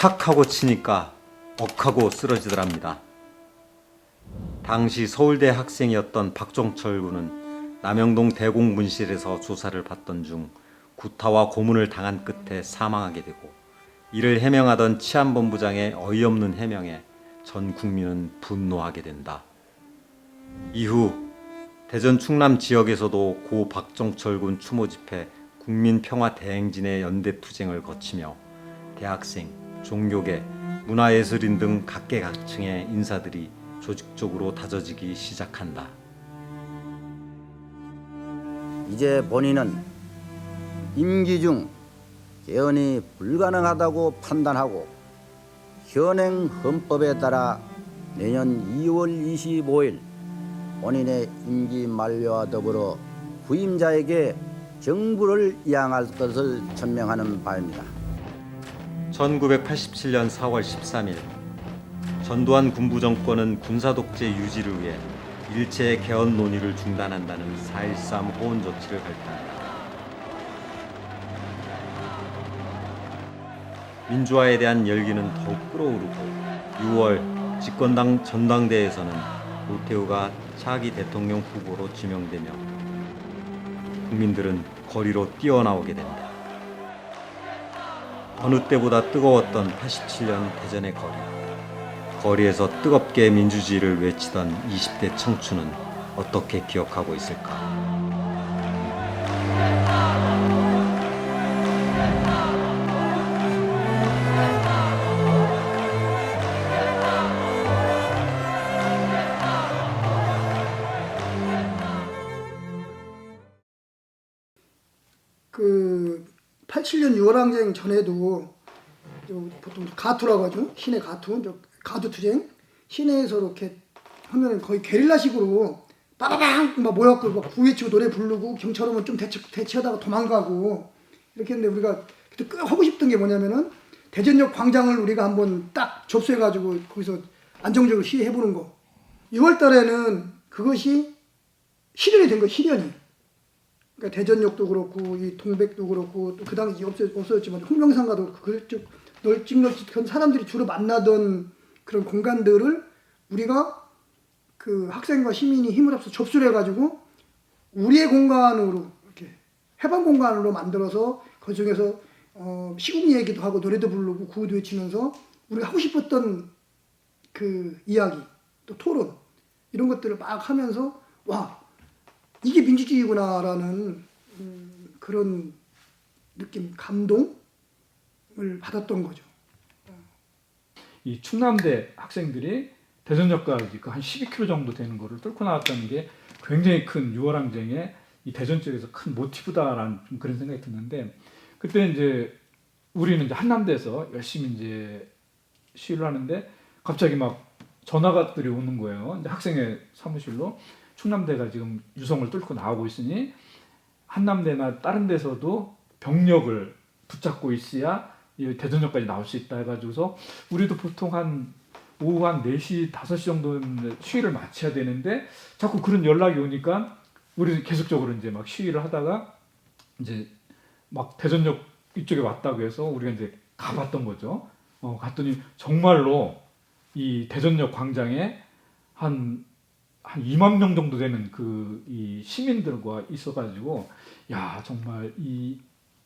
탁 하고 치니까 억하고 쓰러지더랍니다. 당시 서울대 학생이었던 박종철 군은 남영동 대공분실에서 조사를 받던 중 구타와 고문을 당한 끝에 사망하게 되고, 이를 해명하던 치안본부장의 어이없는 해명에 전 국민은 분노하게 된다. 이후 대전 충남 지역에서도 고 박종철 군 추모 집회, 국민평화대행진의 연대투쟁을 거치며 대학생, 종교계, 문화예술인 등 각계각층의 인사들이 조직적으로 다져지기 시작한다. 이제 본인은 임기 중 개헌이 불가능하다고 판단하고 현행 헌법에 따라 내년 2월 25일 본인의 임기 만료와 더불어 후임자에게 정부를 이양할 것을 천명하는 바입니다. 1987년 4월 13일 전두환 군부 정권은 군사독재 유지를 위해 일체의 개헌 논의를 중단한다는 4.13 호언 조치를 발표한다. 민주화에 대한 열기는 더욱 끓어오르고 6월 집권당 전당대회에서는 노태우가 차기 대통령 후보로 지명되며 국민들은 거리로 뛰어나오게 된다. 어느 때보다 뜨거웠던 87년 대전의 거리. 거리에서 뜨겁게 민주주의를 외치던 20대 청춘은 어떻게 기억하고 있을까? 그 87년 6월 항쟁 전에도 보통 가투라고 하죠. 시내 가투, 가두 투쟁. 시내에서 이렇게 하면은 거의 게릴라식으로 빠바방 막 모여갖고 막 구호외치고 노래 부르고 경찰 오면 좀 대치하다가 도망가고 이렇게 했는데, 우리가 그때 꽤 하고 싶던 게 뭐냐면은 대전역 광장을 우리가 한번 딱 접수해가지고 거기서 안정적으로 시위해보는 거. 6월 달에는 그것이 실현이 된 거예요, 실현이. 그러니까 대전역도 그렇고 이 동백도 그렇고 또 그 당시 없어졌지만 홍명산가도 그쪽 널찍널찍한 사람들이 주로 만나던 그런 공간들을 우리가 그 학생과 시민이 힘을 합쳐 접수를 해가지고 우리의 공간으로 이렇게 해방 공간으로 만들어서 그 중에서 시국 얘기도 하고 노래도 부르고 구호도 외치면서 우리가 하고 싶었던 그 이야기 또 토론 이런 것들을 막 하면서 와, 이게 민주주의구나라는 그런 느낌, 감동을 받았던 거죠. 이 충남대 학생들이 대전역까지 그 한 12km 정도 되는 거를 뚫고 나왔다는 게 굉장히 큰 6월 항쟁의 이 대전 쪽에서 큰 모티브다라는 좀 그런 생각이 드는데, 그때 이제 우리는 이제 한남대에서 열심히 이제 시위를 하는데 갑자기 막 전화가들이 오는 거예요. 이제 학생의 사무실로. 충남대가 지금 유성을 뚫고 나오고 있으니 한남대나 다른 데서도 병력을 붙잡고 있어야 대전역까지 나올 수 있다 해가지고서 우리도 보통 한 오후 한 4시, 5시 정도는 시위를 마쳐야 되는데 자꾸 그런 연락이 오니까 우리 계속적으로 이제 막 시위를 하다가 이제 막 대전역 이쪽에 왔다고 해서 우리가 이제 가봤던 거죠. 갔더니 정말로 이 대전역 광장에 한 2만 명 정도 되는 이 시민들과 있어가지고, 야, 정말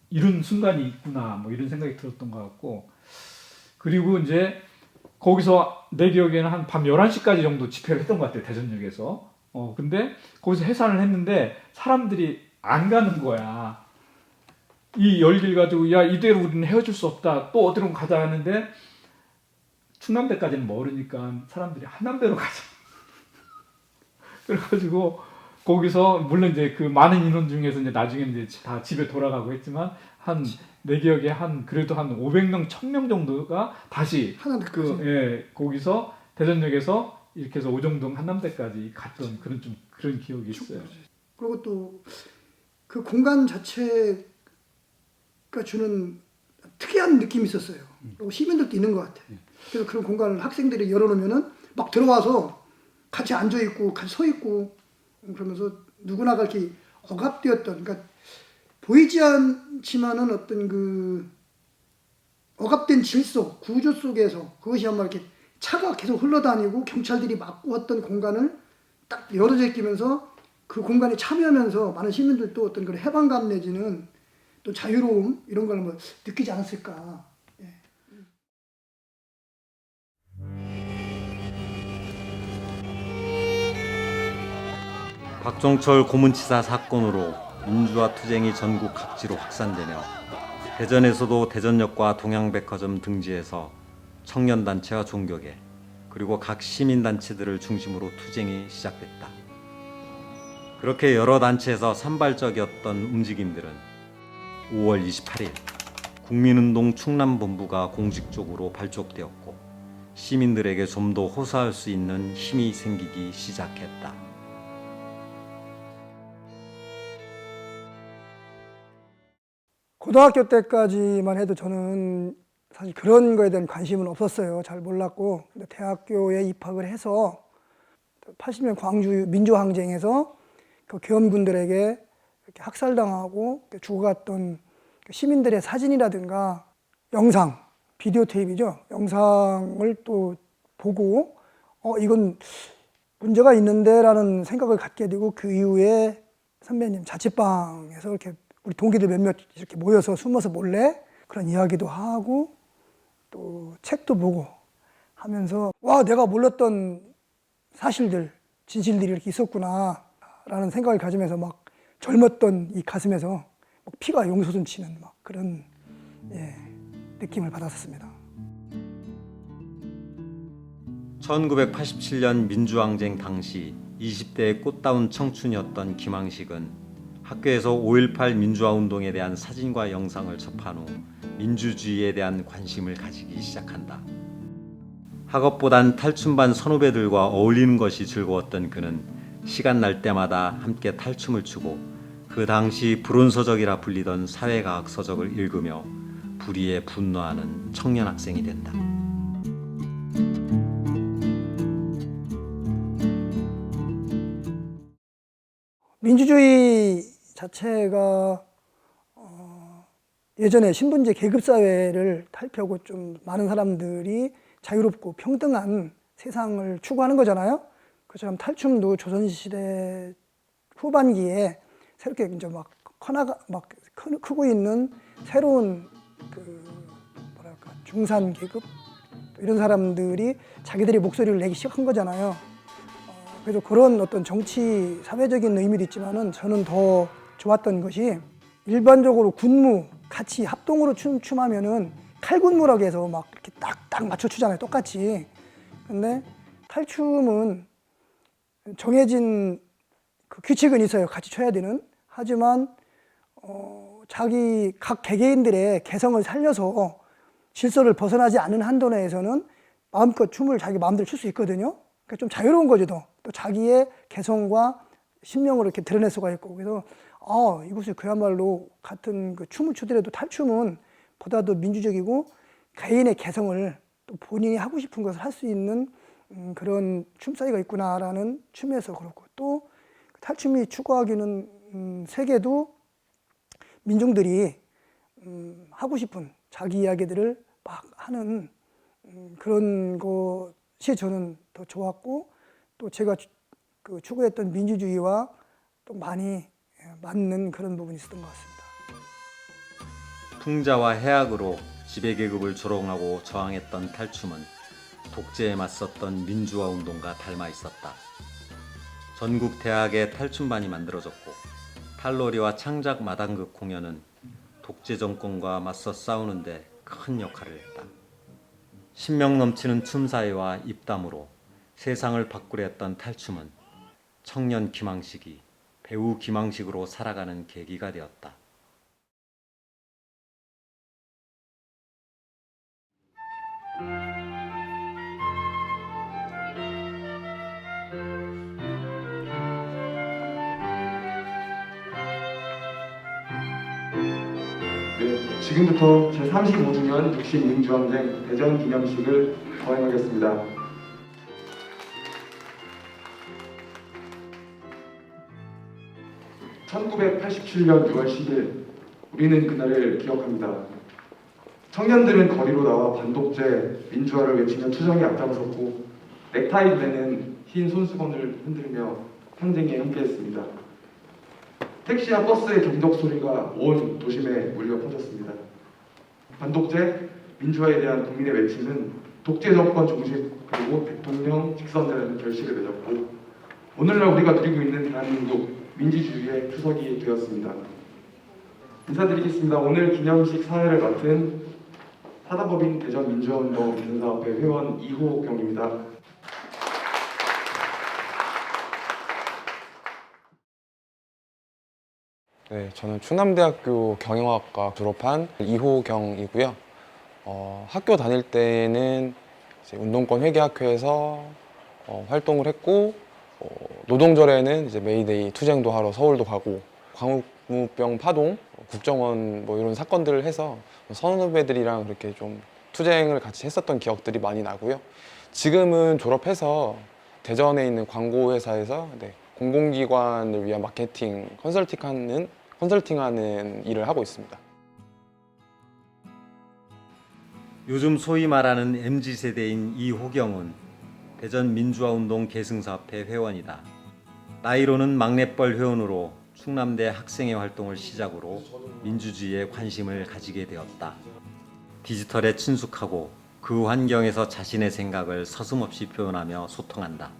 이런 순간이 있구나, 뭐 이런 생각이 들었던 것 같고, 그리고 이제 거기서 내 기억에는 한 밤 11시까지 정도 집회를 했던 것 같아요, 대전역에서. 근데 거기서 해산을 했는데 사람들이 안 가는 거야. 이 열기를 가지고, 야, 이대로 우리는 헤어질 수 없다, 또 어디로 가자 하는데 충남대까지는 멀으니까 사람들이 한남대로 가자. 그래가지고 거기서 물론 이제 그 많은 인원 중에서 이제 나중에 이제 다 집에 돌아가고 했지만 내 기억에 그래도 한 500명, 1000명 정도가 다시 거기서 대전역에서 이렇게 해서 오정동 한남대까지 갔던 그런 기억이 있어요. 그리고 또 그 공간 자체가 주는 특이한 느낌이 있었어요. 그리고 시민들도 있는 것 같아요. 그래서 그런 공간을 학생들이 열어놓으면은 막 들어와서 같이 앉아있고 같이 서있고 그러면서 누구나 그렇게 억압되었던, 그러니까 보이지 않지만은 어떤 그 억압된 질서, 구조 속에서 그것이야말로 이렇게 차가 계속 흘러다니고 경찰들이 막고 했던 공간을 딱 열어져 끼면서 그 공간에 참여하면서 많은 시민들도 어떤 그런 해방감 내지는 또 자유로움 이런 걸 뭐 느끼지 않았을까. 예. 박종철 고문치사 사건으로 민주화 투쟁이 전국 각지로 확산되며 대전에서도 대전역과 동양백화점 등지에서 청년단체와 종교계 그리고 각 시민단체들을 중심으로 투쟁이 시작됐다. 그렇게 여러 단체에서 산발적이었던 움직임들은 5월 28일 국민운동 충남본부가 공식적으로 발족되었고 시민들에게 좀 더 호소할 수 있는 힘이 생기기 시작했다. 고등학교 때까지만 해도 저는 사실 그런 거에 대한 관심은 없었어요. 잘 몰랐고. 근데 대학교에 입학을 해서 80년 광주 민주항쟁에서 그 계엄군들에게 이렇게 학살당하고 죽어갔던 시민들의 사진이라든가 영상, 비디오 테이프죠. 영상을 또 보고 이건 문제가 있는데 라는 생각을 갖게 되고 그 이후에 선배님 자취방에서 이렇게 우리 동기들 몇몇 이렇게 모여서 숨어서 몰래 그런 이야기도 하고 또 책도 보고 하면서 와 내가 몰랐던 사실들 진실들이 이렇게 있었구나 라는 생각을 가지면서 막 젊었던 이 가슴에서 막 피가 용솟음치는 막 그런 느낌을 받았었습니다. 1987년 민주항쟁 당시 20대의 꽃다운 청춘이었던 김항식은 학교에서 5.18 민주화운동에 대한 사진과 영상을 접한 후 민주주의에 대한 관심을 가지기 시작한다. 학업보단 탈춤반 선후배들과 어울리는 것이 즐거웠던 그는 시간 날 때마다 함께 탈춤을 추고 그 당시 불온서적이라 불리던 사회과학 서적을 읽으며 불의에 분노하는 청년 학생이 된다. 민주주의 자체가 예전에 신분제 계급사회를 탈피하고 좀 많은 사람들이 자유롭고 평등한 세상을 추구하는 거잖아요. 그처럼 탈춤도 조선시대 후반기에 새롭게 이제 막 크고 있는 새로운 중산 계급 이런 사람들이 자기들의 목소리를 내기 시작한 거잖아요. 그래서 그런 어떤 정치 사회적인 의미도 있지만은 저는 더 좋았던 것이 일반적으로 군무 같이 합동으로 춤하면은 칼군무라고 해서 막 이렇게 딱딱 맞춰 추잖아요. 똑같이. 근데 탈춤은 정해진 그 규칙은 있어요. 같이 춰야 되는. 하지만 자기 각 개개인들의 개성을 살려서 질서를 벗어나지 않는 한도 내에서는 마음껏 춤을 자기 마음대로 출 수 있거든요. 그러니까 좀 자유로운 거죠. 또 자기의 개성과 심령을 이렇게 드러낼 수가 있고. 그래서 이것이 그야말로 같은 그 춤을 추더라도 탈춤은 보다도 민주적이고 개인의 개성을 또 본인이 하고 싶은 것을 할 수 있는 그런 춤사위가 있구나라는 춤에서 그렇고 또 탈춤이 추구하기는 세계도 민중들이 하고 싶은 자기 이야기들을 막 하는 그런 것이 저는 더 좋았고 또 제가 그 추구했던 민주주의와 또 많이 맞는 그런 부분이 있었던 것 같습니다. 풍자와 해악으로 지배계급을 조롱하고 저항했던 탈춤은 독재에 맞섰던 민주화 운동과 닮아 있었다. 전국 대학에 탈춤반이 만들어졌고 팔로리와 창작 마당극 공연은 독재 정권과 맞서 싸우는데 큰 역할을 했다. 신명 넘치는 춤사위와 입담으로 세상을 바꾸려 했던 탈춤은 청년 김항식이 배우 김항식으로 살아가는 계기가 되었다. 네, 지금부터 제35주년 60 민주항쟁 대전 기념식을 거행하겠습니다. (1987년 6월 10일) 우리는 그날을 기억합니다. 청년들은 거리로 나와 반독재, 민주화를 외치며 투쟁에 앞장섰고 넥타이 매는 흰 손수건을 흔들며 항쟁에 함께했습니다. 택시와 버스의 경적 소리가 온 도심에 울려 퍼졌습니다. 반독재, 민주화에 대한 국민의 외침은 독재 정권 종식 그리고 대통령 직선이라는 결실을 맺었고 오늘날 우리가 누리고 있는 대한민국 민주주의의 추석이 되었습니다. 인사드리겠습니다. 오늘 기념식 사회를 맡은 사단법인 대전민주화운동 대전사업회 회원 이호경입니다. 네, 저는 충남대학교 경영학과 졸업한 이호경이고요. 학교 다닐 때는 이제 운동권 회계학회에서 활동을 했고, 노동절에는 이제 메이데이 투쟁도 하러 서울도 가고, 광우병 파동, 국정원 뭐 이런 사건들을 해서 선후배들이랑 그렇게 좀 투쟁을 같이 했었던 기억들이 많이 나고요. 지금은 졸업해서 대전에 있는 광고회사에서 공공기관을 위한 마케팅 컨설팅하는 일을 하고 있습니다. 요즘 소위 말하는 MZ세대인 이호경은 대전민주화운동 계승사업회 회원이다. 나이로는 막내뻘 회원으로 충남대 학생회 활동을 시작으로 민주주의에 관심을 가지게 되었다. 디지털에 친숙하고 그 환경에서 자신의 생각을 서슴없이 표현하며 소통한다.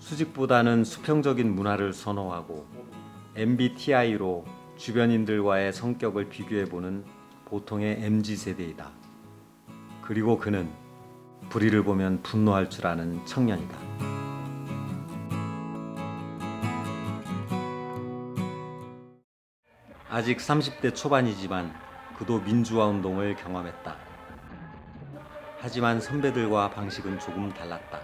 수직보다는 수평적인 문화를 선호하고 MBTI로 주변인들과의 성격을 비교해보는 보통의 MZ세대이다. 그리고 그는 불의를 보면 분노할 줄 아는 청년이다. 아직 30대 초반이지만 그도 민주화운동을 경험했다. 하지만 선배들과 방식은 조금 달랐다.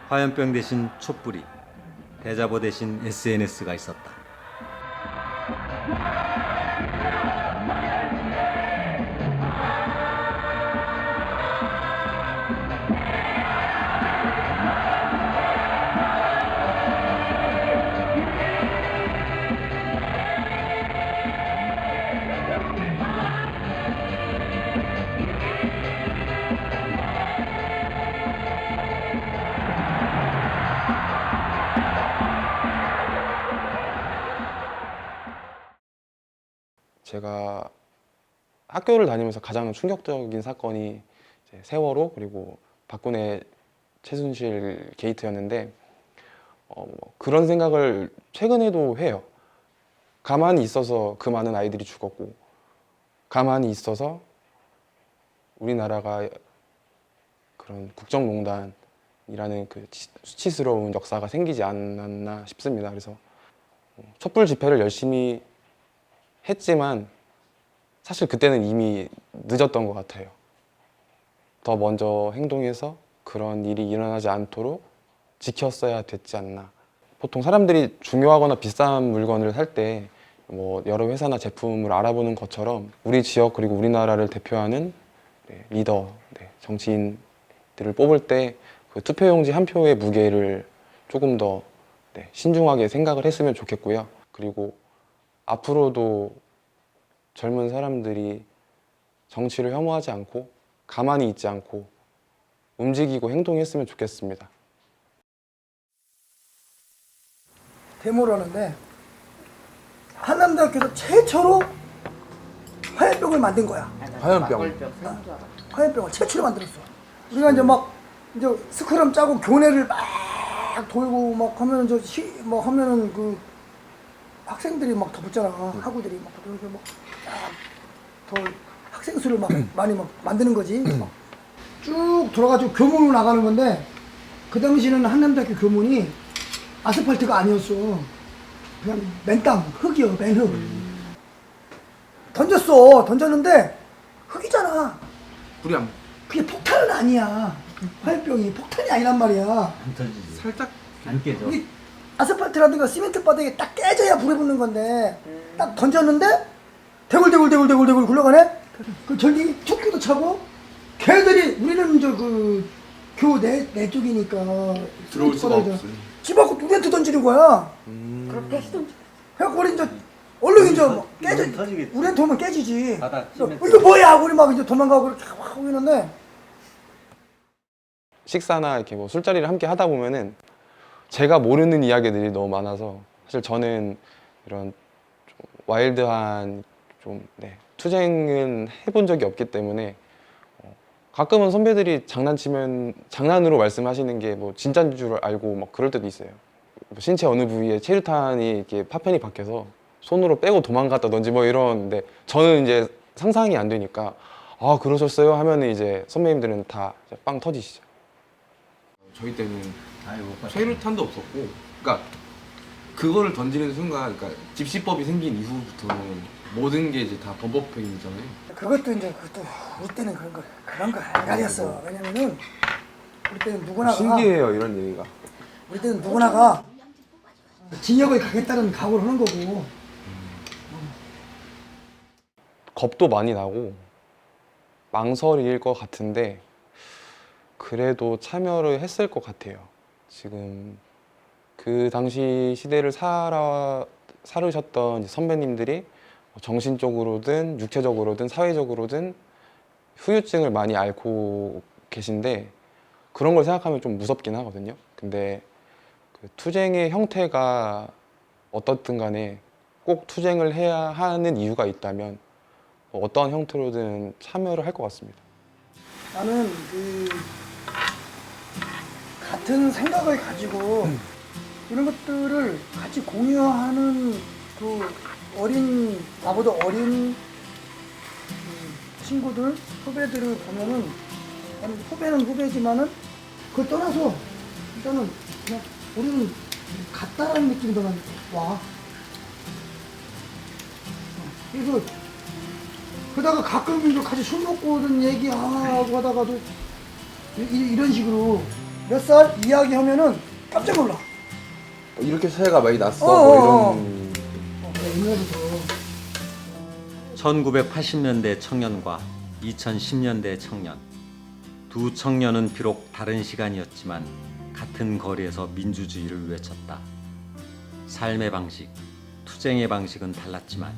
화염병 대신 촛불이, 대자보 대신 SNS가 있었다. 제가 학교를 다니면서 가장 충격적인 사건이 이제 세월호 그리고 박근혜 최순실 게이트였는데 그런 생각을 최근에도 해요. 가만히 있어서 그 많은 아이들이 죽었고 가만히 있어서 우리나라가 그런 국정농단이라는 그 수치스러운 역사가 생기지 않았나 싶습니다. 그래서 촛불 집회를 열심히 했지만 사실 그때는 이미 늦었던 것 같아요. 더 먼저 행동해서 그런 일이 일어나지 않도록 지켰어야 됐지 않나. 보통 사람들이 중요하거나 비싼 물건을 살 때 뭐 여러 회사나 제품을 알아보는 것처럼 우리 지역 그리고 우리나라를 대표하는 리더, 정치인들을 뽑을 때 그 투표용지 한 표의 무게를 조금 더 신중하게 생각을 했으면 좋겠고요. 그리고 앞으로도 젊은 사람들이 정치를 혐오하지 않고 가만히 있지 않고 움직이고 행동했으면 좋겠습니다. 데모를 하는데 한남대학교에서 최초로 화염병을 만든 거야. 화염병을 최초로 만들었어. 우리가 이제 막 이제 스크럼 짜고 교내를 막 돌고 막 하면은 하면은 그 학생들이 막 더 붙잖아. 학우들이 막 이렇게 더 학생 수를 막 많이 막 만드는 거지. 막 쭉 돌아가지고 교문으로 나가는 건데 그 당시는 한남대학교 교문이 아스팔트가 아니었어. 그냥 맨땅 흙이요, 맨흙. 던졌는데 흙이잖아. 그게 폭탄은 아니야. 화염병이 폭탄이 아니란 말이야. 살짝 안 깨져. 이게 아스팔트라든가 시멘트 바닥에 딱 깨져야 불에 붙는 건데 딱 던졌는데 대굴대굴 굴러가네. 그 전기 축구도 차고 걔들이 우리는 이제 그 교 내 쪽이니까 들어올 수가 없어. 집 앞고 누구한테 던지는 거야. 그렇게 했던 그래갖고 우리 이제 얼른 이제 뭐 깨져. 터지겠지. 우리한테 오면 깨지지. 바닥 이거 시멘트. 뭐야? 우리 막 이제 도망가고 이렇게 하고 있는데 식사나 이렇게 뭐 술자리를 함께 하다 보면은 제가 모르는 이야기들이 너무 많아서 사실 저는 이런 좀 와일드한 좀 투쟁은 해본 적이 없기 때문에 가끔은 선배들이 장난치면 장난으로 말씀하시는 게 뭐 진짜인 줄 알고 막 그럴 때도 있어요. 뭐 신체 어느 부위에 체류탄이 이렇게 파편이 박혀서 손으로 빼고 도망갔다든지 뭐 이런데 저는 이제 상상이 안 되니까 아 그러셨어요 하면은 이제 선배님들은 다 빵 터지시죠. 저희 때는 체류탄도 없었고, 그러니까 그거를 던지는 순간, 그러니까 집시법이 생긴 이후부터는 모든 게 이제 다 범법행위잖아요. 그것도 우리 때는 그런 거 아니었어. 왜냐면은 우리 때는 누구나가 신기해요 이런 얘기가. 우리 때는 누구나가 징역을 가겠다는 각오를 하는 거고. 겁도 많이 나고 망설일 것 같은데 그래도 참여를 했을 것 같아요. 지금 그 당시 시대를 살으셨던 선배님들이 정신적으로든 육체적으로든 사회적으로든 후유증을 많이 앓고 계신데 그런 걸 생각하면 좀 무섭긴 하거든요. 근데 그 투쟁의 형태가 어떻든 간에 꼭 투쟁을 해야 하는 이유가 있다면 어떠한 형태로든 참여를 할 것 같습니다. 나는 같은 생각을 가지고 이런 것들을 같이 공유하는 나보다 어린 친구들, 후배들을 보면은 나는 후배는 후배지만은 그걸 떠나서 일단은 그냥 우리는 같다라는 느낌이 더 와. 그래서 그러다가 가끔 이제 같이 술 먹고든 얘기하고 하다가도 이런 식으로 몇 살 이야기하면은 깜짝 놀라. 이렇게 차이가 많이 났어. 어어어. 뭐 이런. 옛날부터. 1980년대 청년과 2010년대 청년. 두 청년은 비록 다른 시간이었지만 같은 거리에서 민주주의를 외쳤다. 삶의 방식, 투쟁의 방식은 달랐지만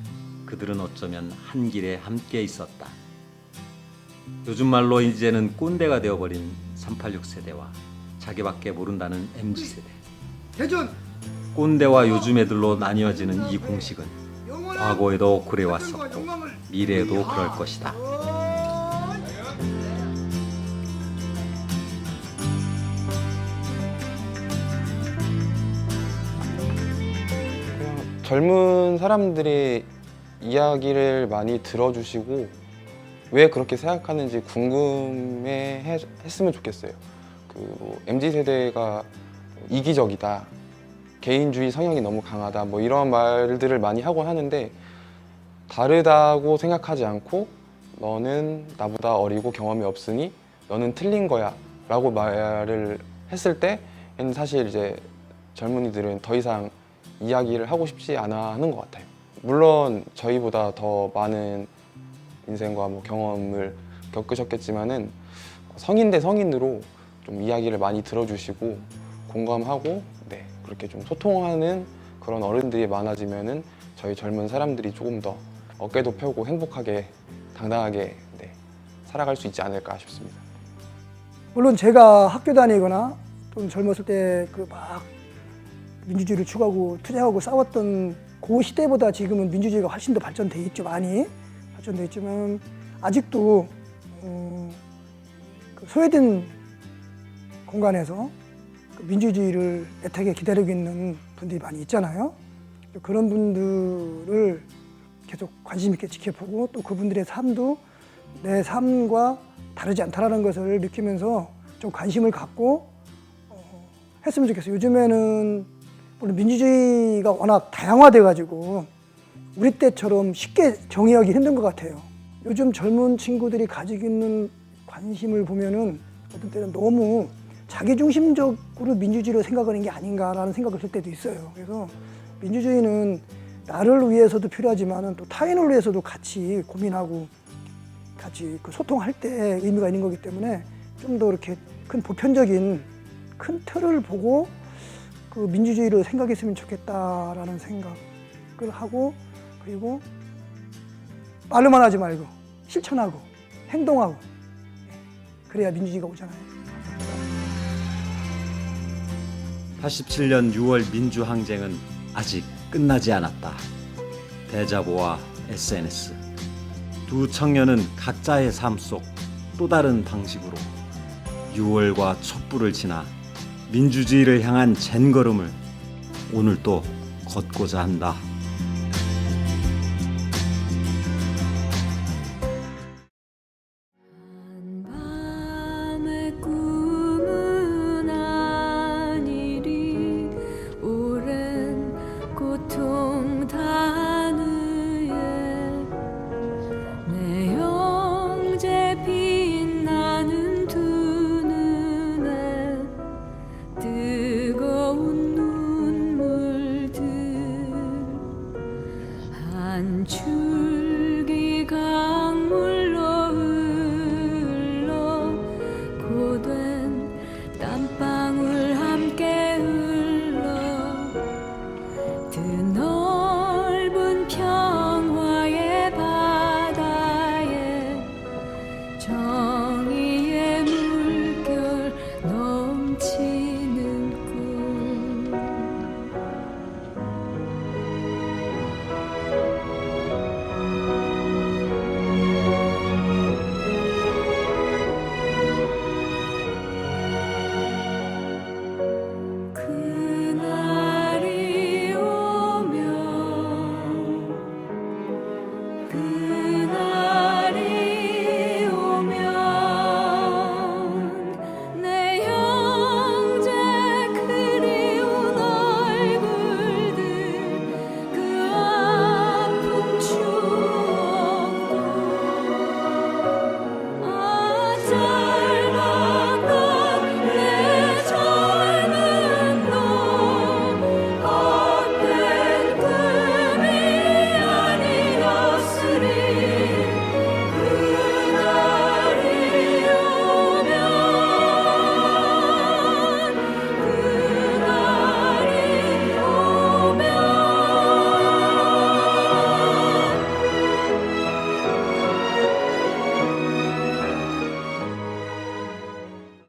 그들은 어쩌면 한 길에 함께 있었다. 요즘 말로 이제는 꼰대가 되어버린 386 세대와 자기밖에 모른다는 MZ세대. 대전 꼰대와 요즘 애들로 나뉘어지는 이 공식은 과거에도 그래왔었고 미래에도 그럴 것이다. 그냥 젊은 사람들의 이야기를 많이 들어주시고 왜 그렇게 생각하는지 궁금해 했으면 좋겠어요. 뭐 MZ 세대가 이기적이다, 개인주의 성향이 너무 강하다, 뭐 이런 말들을 많이 하곤 하는데 다르다고 생각하지 않고 너는 나보다 어리고 경험이 없으니 너는 틀린 거야 라고 말을 했을 때는 사실 이제 젊은이들은 더 이상 이야기를 하고 싶지 않아 하는 것 같아요. 물론 저희보다 더 많은 인생과 뭐 경험을 겪으셨겠지만은 성인 대 성인으로 좀 이야기를 많이 들어주시고 공감하고 그렇게 좀 소통하는 그런 어른들이 많아지면은 저희 젊은 사람들이 조금 더 어깨도 펴고 행복하게 당당하게 살아갈 수 있지 않을까 싶습니다. 물론 제가 학교 다니거나 또 젊었을 때 막 민주주의를 추구하고 투쟁하고 싸웠던 그 시대보다 지금은 민주주의가 훨씬 더 발전돼 있죠. 많이 발전돼 있지만 아직도 그 소외된 공간에서 그 민주주의를 애타게 기다리고 있는 분들이 많이 있잖아요. 그런 분들을 계속 관심 있게 지켜보고 또 그분들의 삶도 내 삶과 다르지 않다라는 것을 느끼면서 좀 관심을 갖고 했으면 좋겠어요. 요즘에는 물론 민주주의가 워낙 다양화돼 가지고 우리 때처럼 쉽게 정의하기 힘든 것 같아요. 요즘 젊은 친구들이 가지고 있는 관심을 보면은 어떤 때는 너무 자기중심적으로 민주주의를 생각하는 게 아닌가라는 생각을 할 때도 있어요. 그래서 민주주의는 나를 위해서도 필요하지만 또 타인을 위해서도 같이 고민하고 같이 그 소통할 때 의미가 있는 거기 때문에 좀 더 이렇게 큰 보편적인 큰 틀을 보고 그 민주주의를 생각했으면 좋겠다라는 생각을 하고 그리고 말로만 하지 말고 실천하고 행동하고 그래야 민주주의가 오잖아요. 87년 6월 민주항쟁은 아직 끝나지 않았다. 대자보와 SNS 두 청년은 각자의 삶 속 또 다른 방식으로 6월과 촛불을 지나 민주주의를 향한 젠걸음을 오늘 또 걷고자 한다.